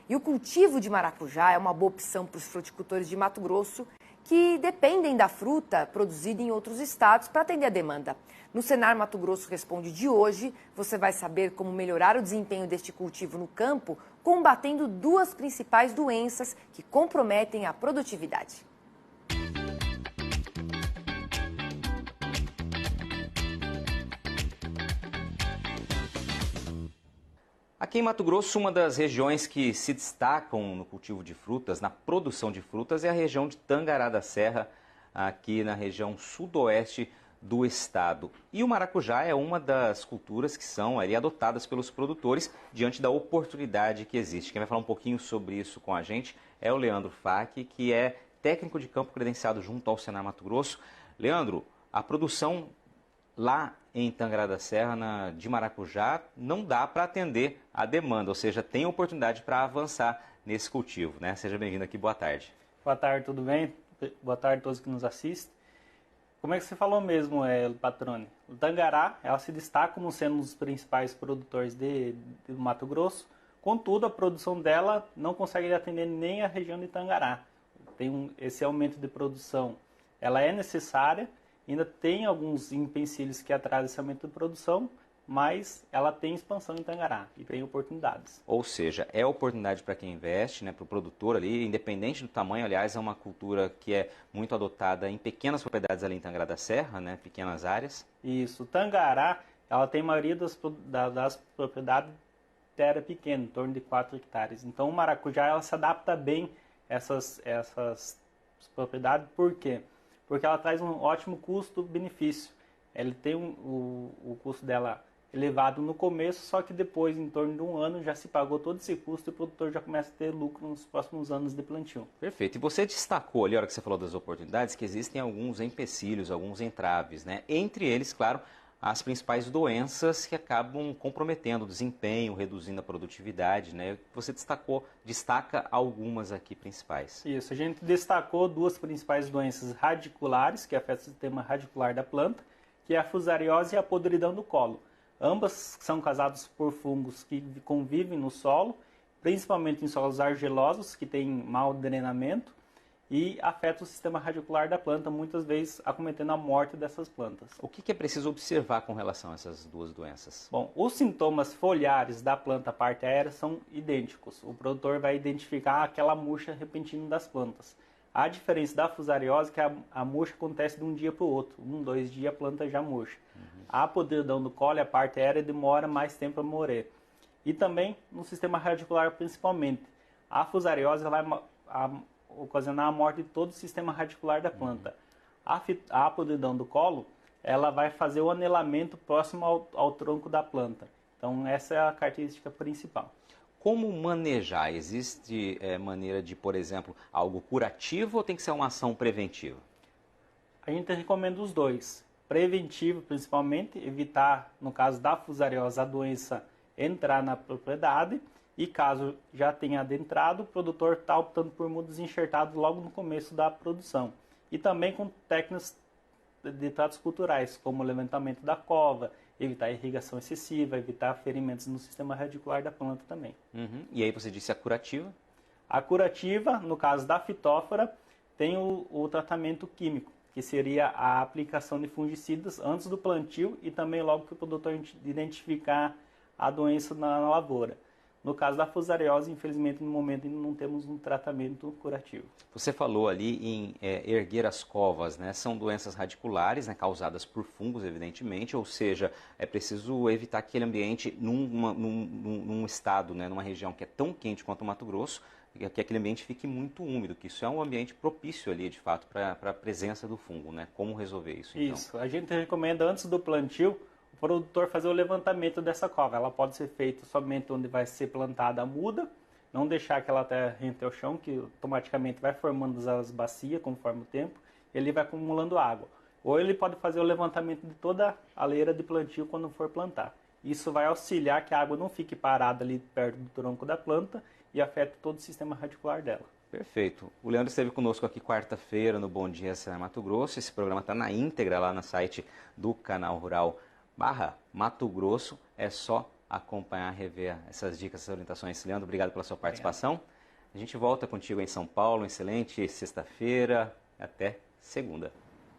E o cultivo de maracujá é uma boa opção para os fruticultores de Mato Grosso que dependem da fruta produzida em outros estados para atender a demanda. No Senar Mato Grosso Responde de hoje, você vai saber como melhorar o desempenho deste cultivo no campo, combatendo duas principais doenças que comprometem a produtividade. Aqui em Mato Grosso, uma das regiões que se destacam no cultivo de frutas, na produção de frutas, é a região de Tangará da Serra, aqui na região sudoeste do estado. E o maracujá é uma das culturas que são ali adotadas pelos produtores diante da oportunidade que existe. Quem vai falar um pouquinho sobre isso com a gente é o Leandro Facchi, que é técnico de campo credenciado junto ao Senar Mato Grosso. Leandro, a produção lá em Tangará da Serra, de maracujá, não dá para atender a demanda, ou seja, tem oportunidade para avançar nesse cultivo, né? Seja bem-vindo aqui, boa tarde. Boa tarde, tudo bem? Boa tarde a todos que nos assistem. Como é que você falou mesmo, Patrone? O Tangará, ela se destaca como sendo um dos principais produtores de Mato Grosso, contudo, a produção dela não consegue atender nem a região de Tangará. Esse aumento de produção, ela é necessária. Ainda tem alguns empecilhos que atrasam esse aumento de produção, mas ela tem expansão em Tangará e tem oportunidades. Ou seja, é oportunidade para quem investe, né, para o produtor ali, independente do tamanho. Aliás, é uma cultura que é muito adotada em pequenas propriedades ali em Tangará da Serra, né, pequenas áreas. Isso. Tangará, ela tem a maioria das propriedades de terra pequena, em torno de 4 hectares. Então, o maracujá ela se adapta bem a essas propriedades. Por quê? Porque ela traz um ótimo custo-benefício. Ela tem o custo dela elevado no começo, só que depois, em torno de um ano, já se pagou todo esse custo e o produtor já começa a ter lucro nos próximos anos de plantio. Perfeito. E você destacou ali, a hora que você falou das oportunidades, que existem alguns empecilhos, alguns entraves, né? Entre eles, claro, as principais doenças que acabam comprometendo o desempenho, reduzindo a produtividade, né? Você destaca algumas aqui principais. Isso, a gente destacou duas principais doenças radiculares, que afetam o sistema radicular da planta, que é a fusariose e a podridão do colo. Ambas são causadas por fungos que convivem no solo, principalmente em solos argilosos, que têm mau drenamento, e afeta o sistema radicular da planta, muitas vezes acometendo a morte dessas plantas. O que é preciso observar com relação a essas duas doenças? Bom, os sintomas foliares da planta parte aérea são idênticos. O produtor vai identificar aquela murcha repentina das plantas. A diferença da fusariose é que a murcha acontece de um dia para o outro. 2 dias a planta já murcha. A podridão do colo, a parte aérea, demora mais tempo a morrer. E também no sistema radicular principalmente. A fusariose vai ocasionar a morte de todo o sistema radicular da planta. A podridão do colo, ela vai fazer o anelamento próximo ao tronco da planta. Então, essa é a característica principal. Como manejar? Existe maneira de, por exemplo, algo curativo ou tem que ser uma ação preventiva? A gente recomenda os dois. Preventivo, principalmente, evitar, no caso da fusariose, a doença entrar na propriedade. E caso já tenha adentrado, o produtor está optando por mudas enxertadas logo no começo da produção. E também com técnicas de tratos culturais, como o levantamento da cova, evitar irrigação excessiva, evitar ferimentos no sistema radicular da planta também. E aí você disse a curativa? A curativa, no caso da fitófora, tem o tratamento químico, que seria a aplicação de fungicidas antes do plantio e também logo que o produtor identificar a doença na lavoura. No caso da fusariose, infelizmente, no momento ainda não temos um tratamento curativo. Você falou ali em erguer as covas, né? São doenças radiculares, né? Causadas por fungos, evidentemente, ou seja, é preciso evitar que aquele ambiente, num estado, né? Numa região que é tão quente quanto o Mato Grosso, que aquele ambiente fique muito úmido, que isso é um ambiente propício ali, de fato, para a presença do fungo, né? Como resolver isso, então? Isso, a gente recomenda antes do plantio, o produtor fazer o levantamento dessa cova. Ela pode ser feita somente onde vai ser plantada a muda, não deixar que ela terra rente ao chão, que automaticamente vai formando as bacias conforme o tempo, e ele vai acumulando água. Ou ele pode fazer o levantamento de toda a leira de plantio quando for plantar. Isso vai auxiliar que a água não fique parada ali perto do tronco da planta e afete todo o sistema radicular dela. Perfeito. O Leandro esteve conosco aqui quarta-feira no Bom Dia Senar Mato Grosso. Esse programa está na íntegra lá no site do Canal Rural /Mato Grosso. É só acompanhar, rever essas dicas, essas orientações. Leandro, obrigado pela sua participação. A gente volta contigo em São Paulo. Excelente sexta-feira. Até segunda.